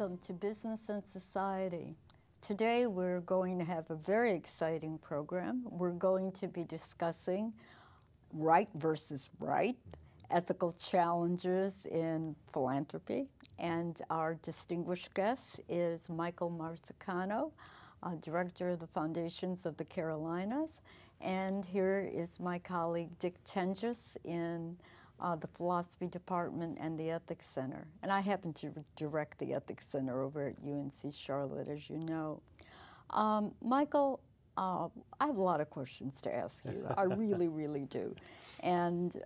Welcome to Business and Society. Today we're going to have a very exciting program. We're going to be discussing right versus right, ethical challenges in philanthropy. And our distinguished guest is Michael Marsicano, Director of the Foundations of the Carolinas. And here is my colleague Dick Tenges in the Philosophy Department and the Ethics Center. And I happen to direct the Ethics Center over at UNC Charlotte, as you know. Michael, I have a lot of questions to ask you. I really, really do. And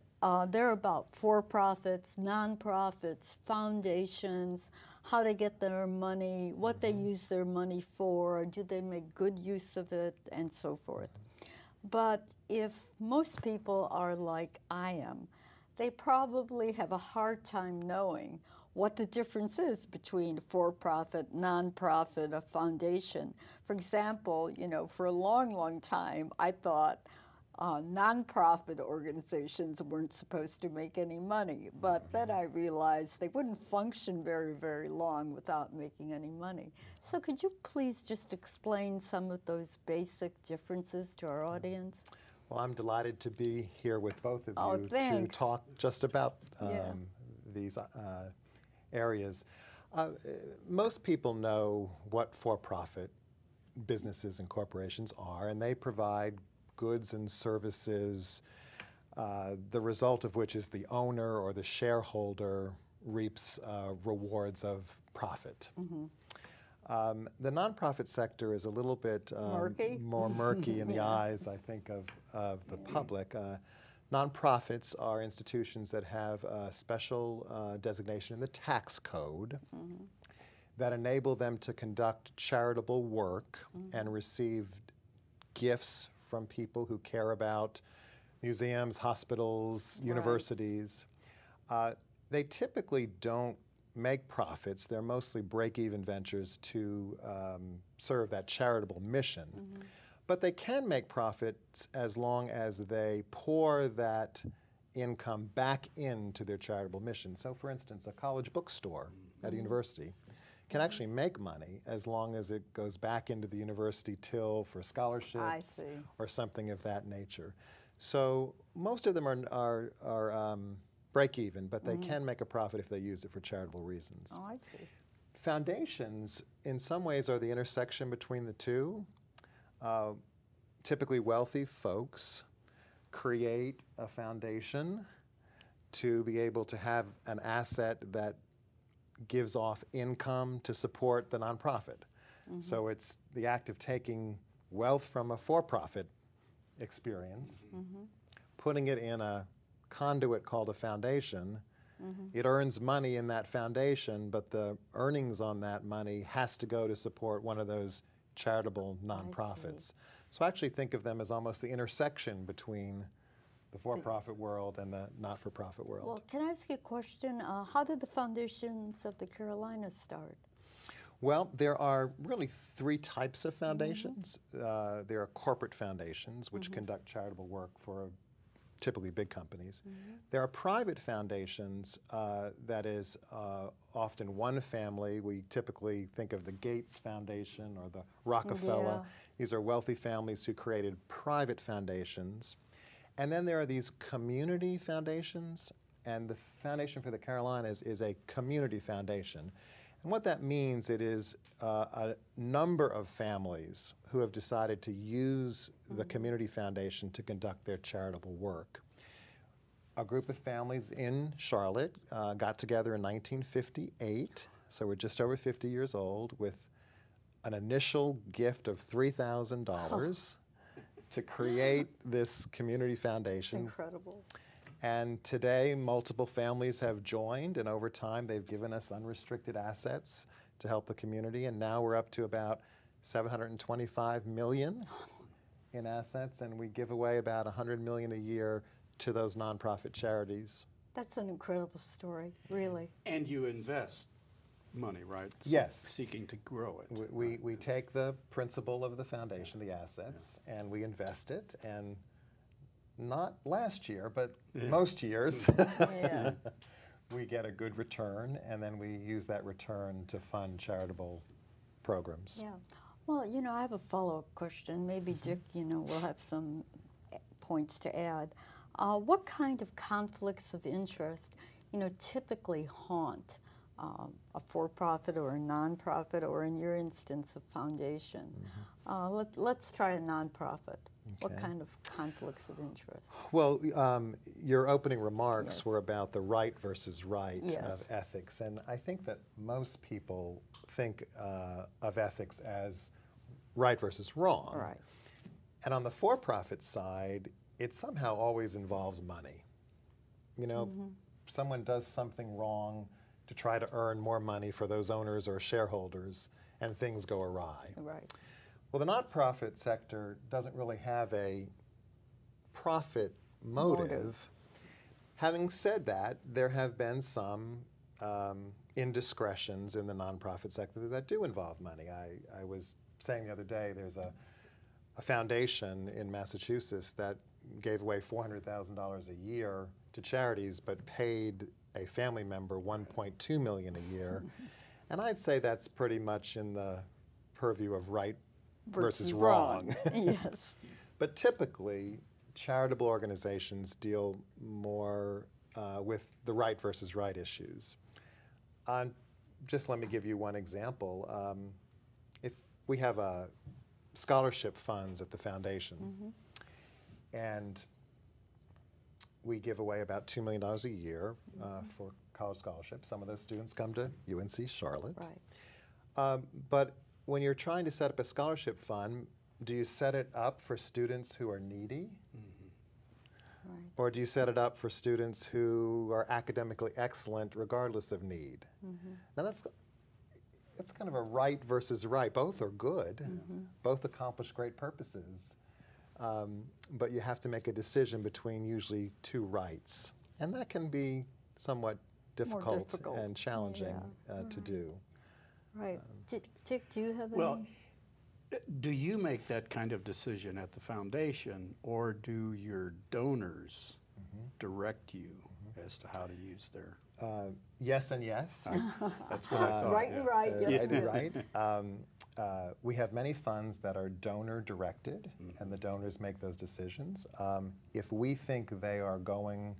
they're about for-profits, non-profits, foundations, how they get their money, what they use their money for, do they make good use of it, and so forth. But if most people are like I am, they probably have a hard time knowing what the difference is between a for-profit, non-profit, a foundation. For example, you know, for a long, long time, I thought non-profit organizations weren't supposed to make any money. But then I realized they wouldn't function very, very long without making any money. So could you please just explain some of those basic differences to our audience? Well, I'm delighted to be here with both of you to talk just about these areas. Most people know what for-profit businesses and corporations are, and they provide goods and services, the result of which is the owner or the shareholder reaps rewards of profit. The nonprofit sector is a little bit more murky in the eyes, I think, of the public. Nonprofits are institutions that have a special designation in the tax code that enable them to conduct charitable work and receive gifts from people who care about museums, hospitals, universities. They typically don't make profits. They're mostly break-even ventures to serve that charitable mission. But they can make profits as long as they pour that income back into their charitable mission. So for instance, a college bookstore at a university can actually make money as long as it goes back into the university till for scholarships or something of that nature. So most of them are break-even, but they can make a profit if they use it for charitable reasons. Oh, I see. Foundations, in some ways, are the intersection between the two. Typically wealthy folks create a foundation to be able to have an asset that gives off income to support the nonprofit. So it's the act of taking wealth from a for-profit experience, putting it in a conduit called a foundation. It earns money in that foundation, but the earnings on that money has to go to support one of those charitable nonprofits. So I actually think of them as almost the intersection between the for-profit world and the not-for-profit world. Well, can I ask you a question? How did the Foundations of the Carolinas start? Well, there are really three types of foundations. There are corporate foundations, which conduct charitable work for typically big companies. There are private foundations that is often one family. We typically think of the Gates Foundation or the Rockefeller. These are wealthy families who created private foundations. And then there are these community foundations, and the Foundation for the Carolinas is a community foundation. And what that means, it is a number of families who have decided to use the community foundation to conduct their charitable work. A group of families in Charlotte got together in 1958, so we're just over 50 years old, with an initial gift of $3,000 to create this community foundation. That's incredible. And today, multiple families have joined, and over time, they've given us unrestricted assets to help the community, and now we're up to about $725 million in assets, and we give away about $100 million a year to those nonprofit charities. That's an incredible story, really. And you invest money, right? Yes. Seeking to grow it. We take the principle of the foundation, the assets, and we invest it, and not last year, but most years, we get a good return, and then we use that return to fund charitable programs. Yeah. Well, you know, I have a follow-up question. Maybe Dick, you know, will have some points to add. What kind of conflicts of interest, you know, typically haunt a for-profit or a nonprofit, or in your instance, a foundation? Let's try a nonprofit. What kind of conflicts of interest? Well, your opening remarks were about the right versus right of ethics, and I think that most people think of ethics as right versus wrong. Right. And on the for-profit side, it somehow always involves money. You know, someone does something wrong to try to earn more money for those owners or shareholders, and things go awry. Right. Well, the nonprofit sector doesn't really have a profit motive. Having said that, there have been some indiscretions in the nonprofit sector that do involve money. I was saying the other day, there's a foundation in Massachusetts that gave away $400,000 a year to charities, but paid a family member $1.2 million a year. And I'd say that's pretty much in the purview of right versus wrong. Yes. But typically, charitable organizations deal more with the right versus right issues. Just let me give you one example. If we have scholarship funds at the foundation, and we give away about $2 million a year for college scholarships. Some of those students come to UNC Charlotte. Right. But when you're trying to set up a scholarship fund, do you set it up for students who are needy? Right. Or do you set it up for students who are academically excellent regardless of need? Now that's kind of a right versus right. Both are good. Both accomplish great purposes. But you have to make a decision between usually two rights. And that can be somewhat difficult and challenging to do. Right. Dick, do you have Well, any? do you make that kind of decision at the foundation, or do your donors direct you as to how to use their? Yes and yes. That's what I thought. Right and right. Yes, Right yes. and right. We have many funds that are donor directed, and the donors make those decisions. If we think they are going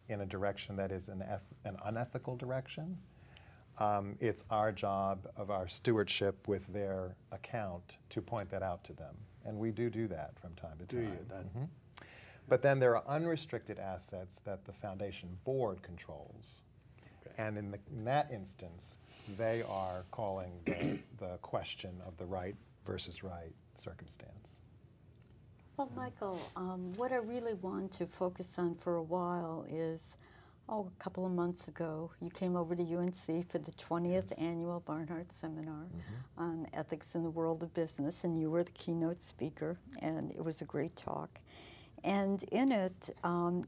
in a direction that is an unethical direction, it's our job of our stewardship with their account to point that out to them. And we do that from time to time. Do you? But then there are unrestricted assets that the foundation board controls. Okay. And in that instance, they are calling the question of the right versus right circumstance. Well, Michael, what I really want to focus on for a while is, a couple of months ago, you came over to UNC for the 20th annual Barnard Seminar on ethics in the world of business, and you were the keynote speaker, and it was a great talk. And in it,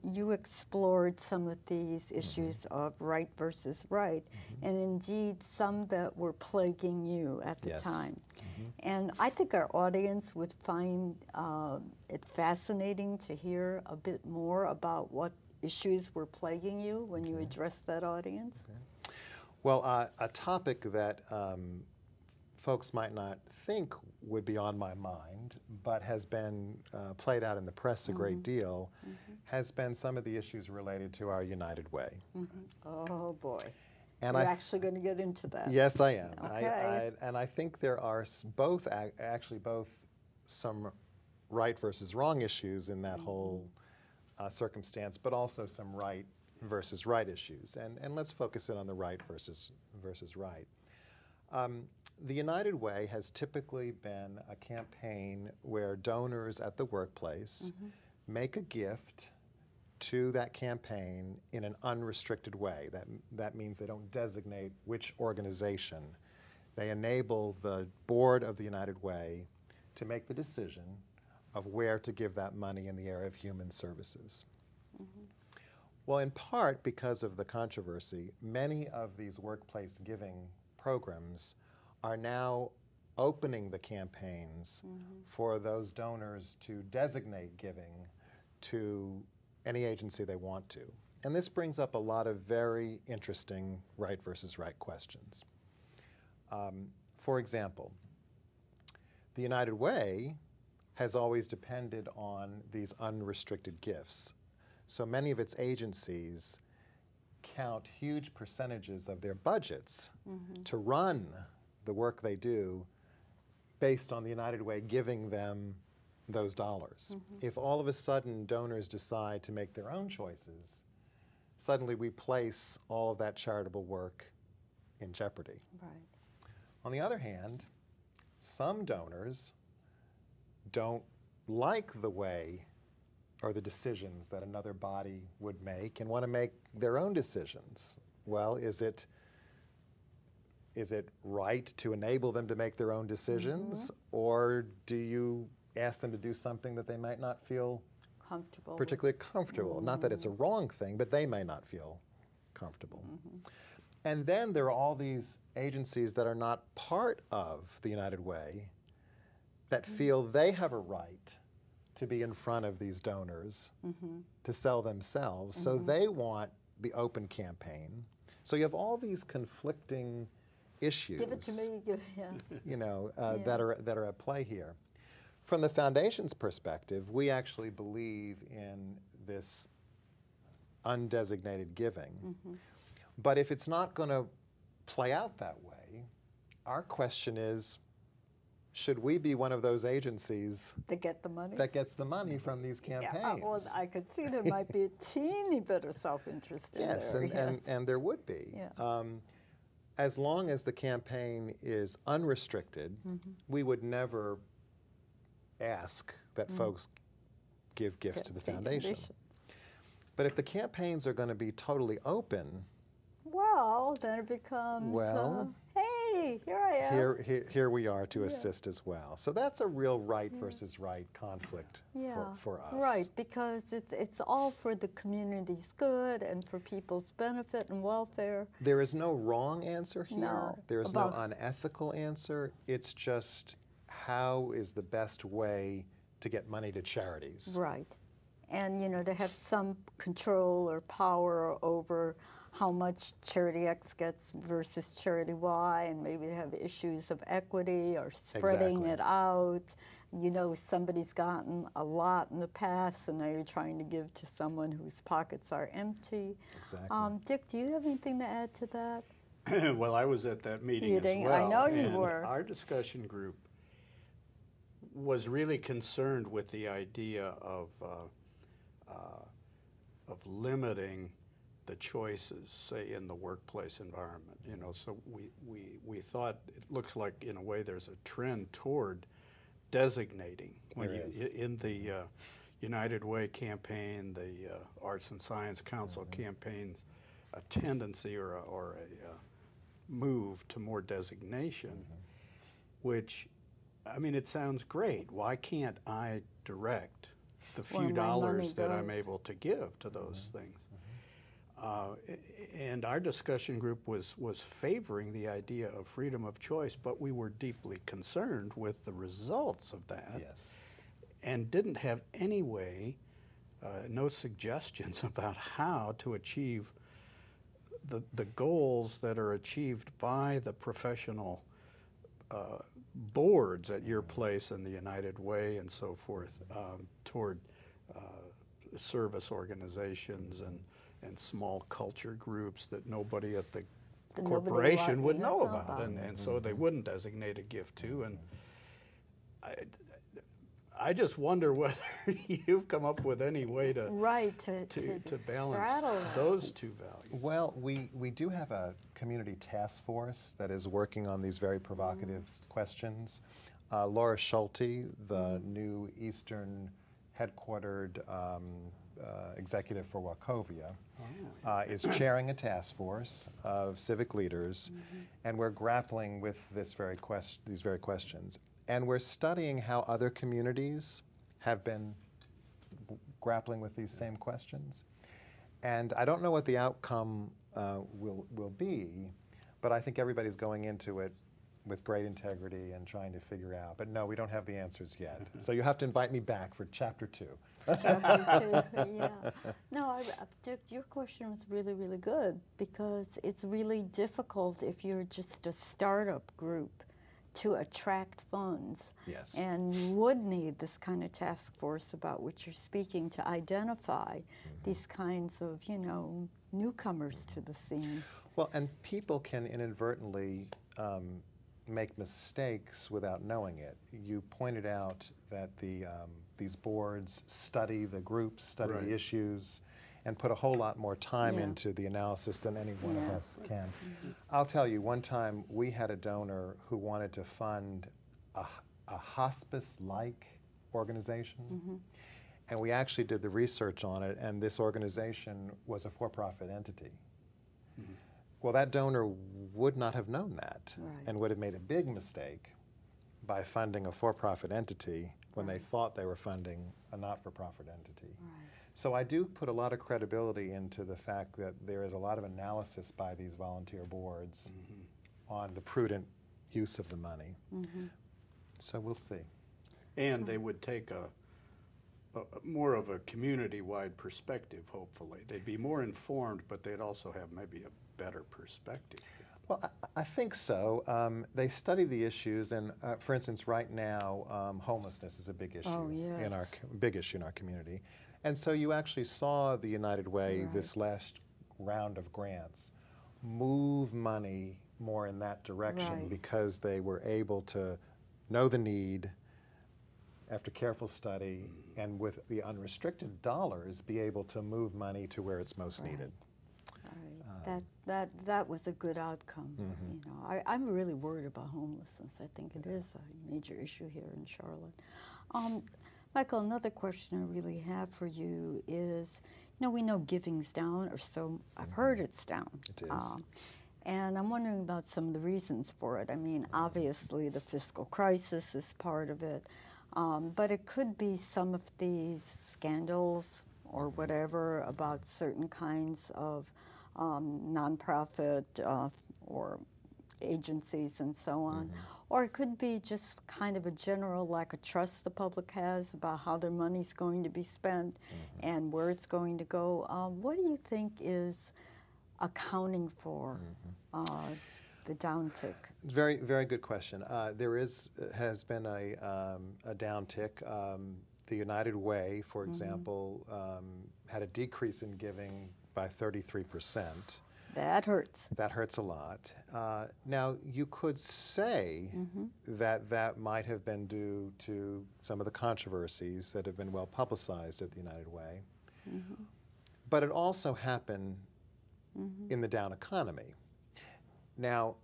you explored some of these issues of right versus right, and indeed some that were plaguing you at the time. And I think our audience would find it fascinating to hear a bit more about what issues were plaguing you when you addressed that audience. Well, a topic that folks might not think would be on my mind, but has been played out in the press a great deal, has been some of the issues related to our United Way. Oh boy. And You're actually going to get into that. Yes, I am. Okay. And I think there are both some right versus wrong issues in that whole circumstance, but also some right versus right issues. And let's focus in on the right versus right. The United Way has typically been a campaign where donors at the workplace make a gift to that campaign in an unrestricted way. That means they don't designate which organization. They enable the board of the United Way to make the decision of where to give that money in the area of human services. Well, in part because of the controversy, many of these workplace giving programs are now opening the campaigns for those donors to designate giving to any agency they want to. And this brings up a lot of very interesting right versus right questions. For example, the United Way has always depended on these unrestricted gifts. So many of its agencies count huge percentages of their budgets to run the work they do based on the United Way giving them those dollars. If all of a sudden donors decide to make their own choices, suddenly we place all of that charitable work in jeopardy. Right. On the other hand, some donors don't like the way or the decisions that another body would make and want to make their own decisions. Well, is it right to enable them to make their own decisions, or do you ask them to do something that they might not feel Comfortable. particularly comfortable? Not that it's a wrong thing, but they may not feel comfortable. And then there are all these agencies that are not part of the United Way that feel they have a right to be in front of these donors to sell themselves. So they want the open campaign. So you have all these conflicting issues, Give it to me. Yeah. you know, that are at play here. From the foundation's perspective, we actually believe in this undesignated giving. But if it's not going to play out that way, our question is, should we be one of those agencies They get the money. that gets the money from these campaigns? Yeah, well, I could see there might be a teeny bit of self-interest in Yes, there. and there would be. Yeah. As long as the campaign is unrestricted, we would never ask that folks give gifts to the foundation. But if the campaigns are going to be totally open, Well, then it becomes, Well, hey, here I am. here we are to assist as well. So that's a real right versus right conflict for us. Right, because it's all for the community's good and for people's benefit and welfare. There is no wrong answer here. No, There is no unethical answer. It's just how is the best way to get money to charities. Right. And, you know, to have some control or power over how much Charity X gets versus Charity Y, and maybe to have issues of equity or spreading Exactly. it out. You know, somebody's gotten a lot in the past, and now you're trying to give to someone whose pockets are empty. Exactly. Dick, do you have anything to add to that? Well, I was at that meeting as Meeting, well. I know you and were. Our discussion group was really concerned with the idea of limiting the choices, say, in the workplace environment. You know, so we thought it looks like, in a way, there's a trend toward designating. When There you, is. in the United Way campaign, the Arts and Science Council campaigns, a tendency or a move to more designation, which, I mean, it sounds great. Why can't I direct the Where few my money dollars that I'm goes. able to give to those things? And our discussion group was favoring the idea of freedom of choice, but we were deeply concerned with the results of that. Yes. And didn't have any way, no suggestions about how to achieve the goals that are achieved by the professional boards at your place and the United Way and so forth, toward service organizations and small culture groups that nobody at the That nobody corporation would know know about. about, and so they wouldn't designate a gift to. And I just wonder whether you've come up with any way to Right, to balance straddle that. those two values. Well, we do have a community task force that is working on these very provocative questions. Laura Schulte, the new Eastern headquartered executive for Wachovia, is chairing a task force of civic leaders, and we're grappling with these very questions. And we're studying how other communities have been grappling with these same questions. And I don't know what the outcome will be, but I think everybody's going into it with great integrity and trying to figure out. But no, we don't have the answers yet. So you have to invite me back for chapter 2. Chapter 2, yeah. No, Dick, your question was really, really good, because it's really difficult if you're just a startup group to attract funds. Yes. And you would need this kind of task force about which you're speaking to identify these kinds of, you know, newcomers to the scene. Well, and people can inadvertently make mistakes without knowing it. You pointed out that these boards study the groups, study the issues, and put a whole lot more time into the analysis than any one of us can. I'll tell you, one time we had a donor who wanted to fund a hospice-like organization, and we actually did the research on it, and this organization was a for-profit entity. Well, that donor would not have known that and would have made a big mistake by funding a for-profit entity when they thought they were funding a not-for-profit entity. So I do put a lot of credibility into the fact that there is a lot of analysis by these volunteer boards on the prudent use of the money. So we'll see. And they would take a more of a community-wide perspective, hopefully. They'd be more informed, but they'd also have maybe a better perspective. Well, I think so. They study the issues, and for instance, right now, homelessness is a big issue in our in our community. And so you actually saw the United Way this last round of grants move money more in that direction because they were able to know the need after careful study, and with the unrestricted dollars, be able to move money to where it's most needed. That was a good outcome. You know, I'm really worried about homelessness. I think it is a major issue here in Charlotte. Michael, another question I really have for you is, you know, we know giving's down, or so I've heard it's down. It is. And I'm wondering about some of the reasons for it. I mean, obviously the fiscal crisis is part of it, but it could be some of these scandals or whatever about certain kinds of nonprofit or agencies and so on. Or it could be just kind of a general lack of trust the public has about how their money's going to be spent and where it's going to go. What do you think is accounting for the downtick? Very, very good question. There has been a downtick. The United Way, for example, had a decrease in giving by 33%. That hurts. That hurts a lot. Now, you could say that that might have been due to some of the controversies that have been well publicized at the United Way. But it also happened in the down economy. Now,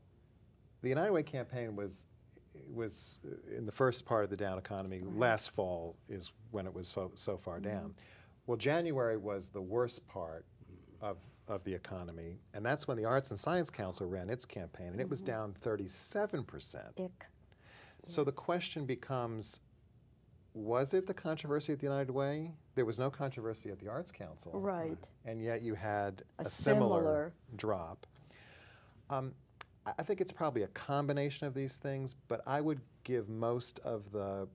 the United Way campaign was in the first part of the down economy. Last fall is when it was so far down. Well, January was the worst part of the economy, and that's when the Arts and Science Council ran its campaign, and it was down 37%. So the question becomes, was it the controversy at the United Way? There was no controversy at the Arts Council. Right. And yet you had a similar drop. I think it's probably a combination of these things, but I would give most of the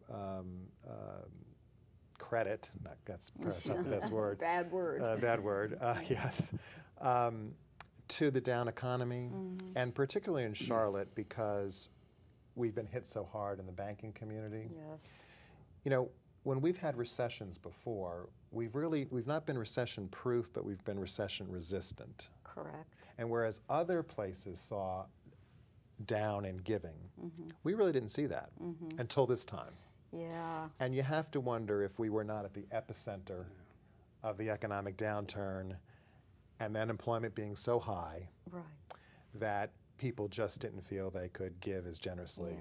credit, that's perhaps not the best word. Bad word. Bad word, yes. To the down economy, and particularly in Charlotte, because we've been hit so hard in the banking community. Yes. You know, when we've had recessions before, we've not been recession proof, but we've been recession resistant. Correct. And whereas other places saw down in giving, we really didn't see that until this time. Yeah. And you have to wonder if we were not at the epicenter of the economic downturn, and the unemployment being so high that people just didn't feel they could give as generously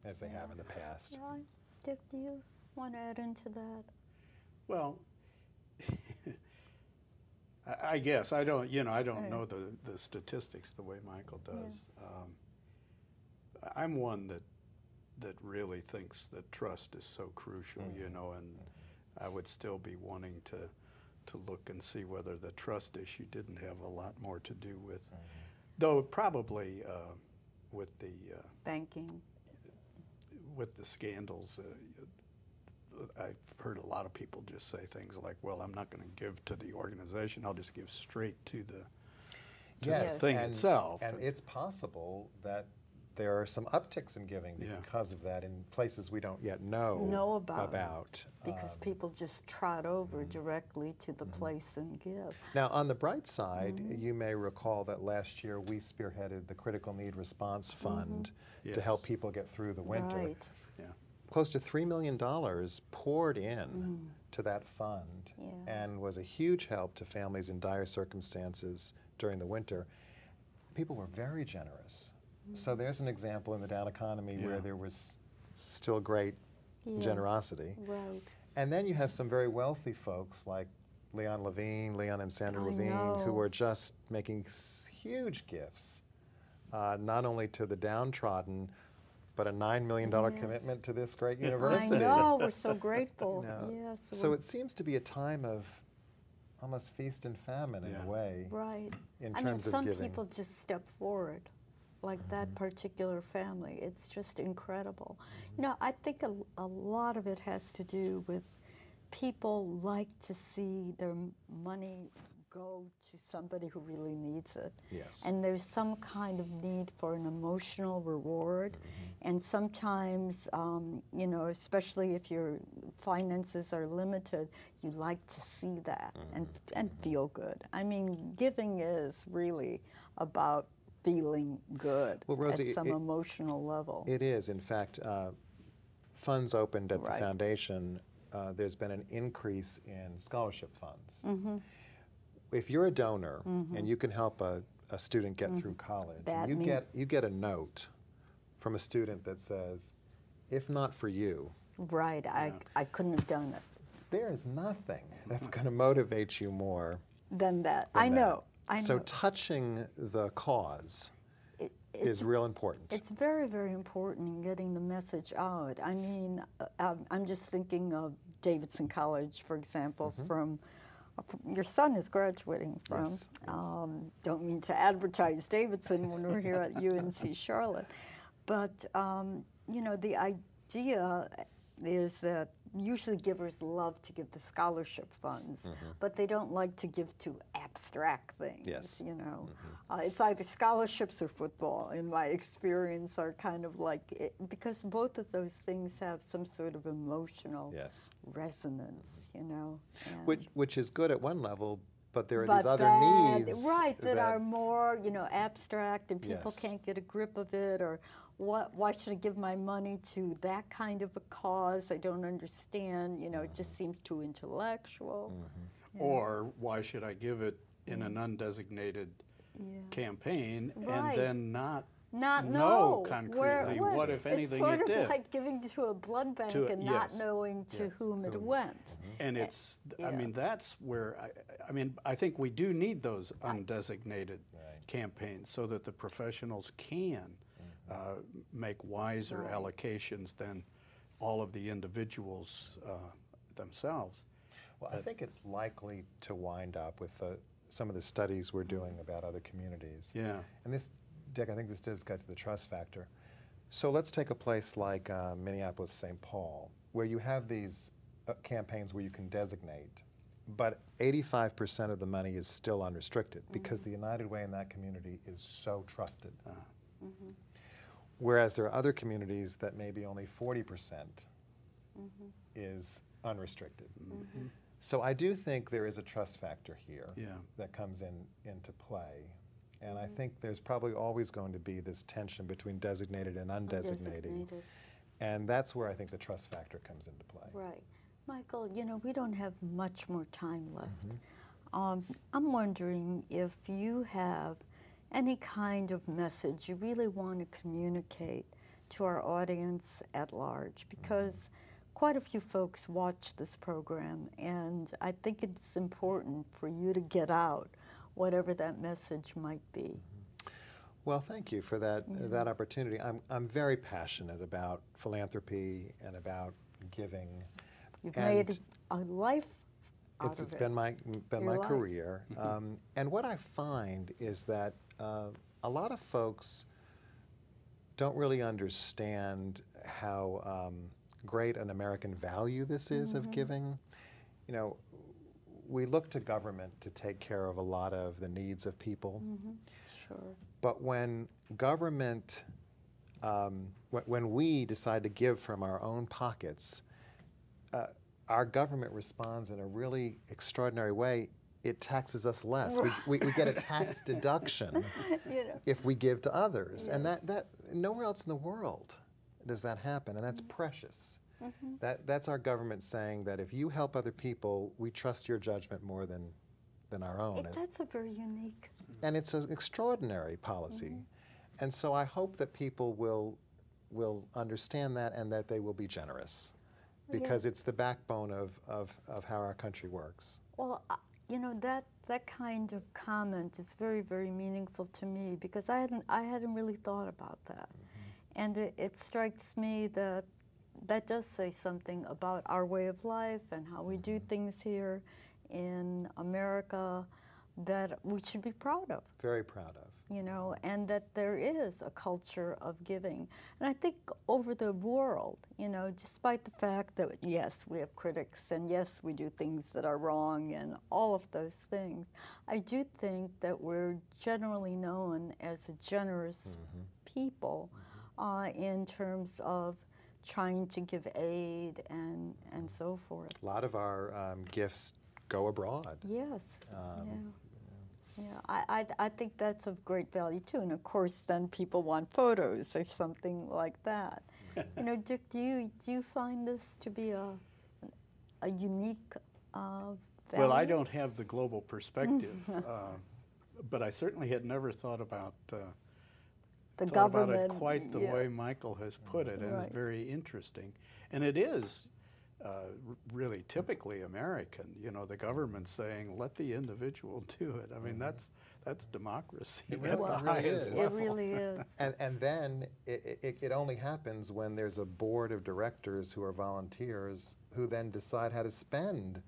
as they have in the past. Yeah. Dick, do you want to add into that? Well, I guess I don't know the statistics the way Michael does. I'm one that really thinks that trust is so crucial, you know, and I would still be wanting to look and see whether the trust issue didn't have a lot more to do with, though probably with the Banking. with the scandals. I've heard a lot of people just say things like, "Well, I'm not going to give to the organization. I'll just give straight to the Yes, thing and, itself." And it's possible that there are some upticks in giving because of that in places we don't yet know about. Because people just trot over directly to the place and give. Now, on the bright side, you may recall that last year we spearheaded the Critical Need Response Fund to help people get through the winter. Right. Yeah. Close to $3 million poured in to that fund and was a huge help to families in dire circumstances during the winter. People were very generous. So there's an example in the down economy where there was still great generosity. Right. And then you have some very wealthy folks like Leon and Sandra Levine, who are just making huge gifts, not only to the downtrodden, but a $9 million commitment to this great university. I know, we're so grateful. Yes. So it seems to be a time of almost feast and famine in a way. Right. In terms of giving. Some people just step forward, like that particular family. It's just incredible. You know, I think a lot of it has to do with people like to see their money go to somebody who really needs it. Yes. And there's some kind of need for an emotional reward. And sometimes, you know, especially if your finances are limited, you like to see that and feel good. I mean, giving is really about feeling good at some emotional level. It is. In fact, funds opened at the foundation, there's been an increase in scholarship funds. If you're a donor and you can help a student get through college, you get a note from a student that says, if not for you. Right, I couldn't have done it. There is nothing that's going to motivate you more than that. I know. So touching the cause is real important. It's very, very important in getting the message out. I mean, I'm just thinking of Davidson College, for example, from your son is graduating from. Yes. Don't mean to advertise Davidson when we're here at UNC Charlotte, but you know, the idea is that usually givers love to give to scholarship funds, but they don't like to give to abstract things. Yes. You know, it's either scholarships or football. In my experience, are kind of like because both of those things have some sort of emotional resonance. You know, which is good at one level. But there are these other needs. Right, that are more, you know, abstract and people can't get a grip of it, or why should I give my money to that kind of a cause? I don't understand, you know, it just seems too intellectual. Or why should I give it in an undesignated campaign and then not know concretely what, if anything, it did. It's sort of like giving to a blood bank and not knowing to whom it went. And it's, I mean, that's where, I mean, I think we do need those undesignated campaigns so that the professionals can make wiser allocations than all of the individuals themselves. Well, I think it's likely to wind up with some of the studies we're doing about other communities. Yeah. And this, Dick, I think this does get to the trust factor. So let's take a place like Minneapolis, St. Paul, where you have these campaigns where you can designate, but 85% of the money is still unrestricted because the United Way in that community is so trusted. Whereas there are other communities that maybe only 40% is unrestricted. So I do think there is a trust factor here that comes into play. And I think there's probably always going to be this tension between designated and undesignated. And that's where I think the trust factor comes into play. Right. Michael, you know, we don't have much more time left. I'm wondering if you have any kind of message you really want to communicate to our audience at large, because quite a few folks watch this program, and I think it's important for you to get out whatever that message might be. Well, thank you for that opportunity. I'm very passionate about philanthropy and about giving. You've made a life out of it. It's been my career. And what I find is that a lot of folks don't really understand how great an American value this is of giving. You know, we look to government to take care of a lot of the needs of people. Sure. But when government, when we decide to give from our own pockets, our government responds in a really extraordinary way. It taxes us less. We get a tax deduction if we give to others. And that nowhere else in the world does that happen, and that's precious. That's our government saying that if you help other people, we trust your judgment more than our own. That's a very unique. And it's an extraordinary policy. And so I hope that people will understand that and that they will be generous, because it's the backbone of how our country works. Well, you know, that kind of comment is very, very meaningful to me, because I hadn't really thought about that. And it strikes me that that does say something about our way of life and how we do things here in America that we should be proud of. Very proud of. You know, and that there is a culture of giving. And I think over the world, you know, despite the fact that, yes, we have critics, and yes, we do things that are wrong and all of those things, I do think that we're generally known as a generous people in terms of trying to give aid and so forth. A lot of our gifts go abroad. Yes. Yeah, I think that's of great value too, and of course then people want photos or something like that. You know, Dick, do you find this to be a unique value? Well, I don't have the global perspective, but I certainly had never thought about the thought government about it quite the way Michael has put it, and it's very interesting. And it is really typically American, you know, the government saying, let the individual do it. I mean, that's democracy. It really is. It really is. And then it only happens when there's a board of directors who are volunteers who then decide how to spend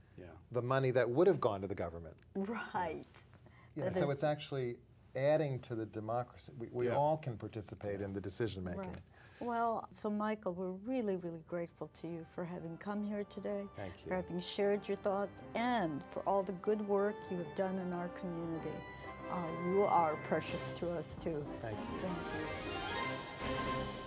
the money that would have gone to the government. Right. Yeah, so it's actually adding to the democracy. We all can participate in the decision making. Right. Well, so Michael, we're really, really grateful to you for having come here today. Thank you. For having shared your thoughts, and for all the good work you have done in our community. You are precious to us too. Thank you. Thank you.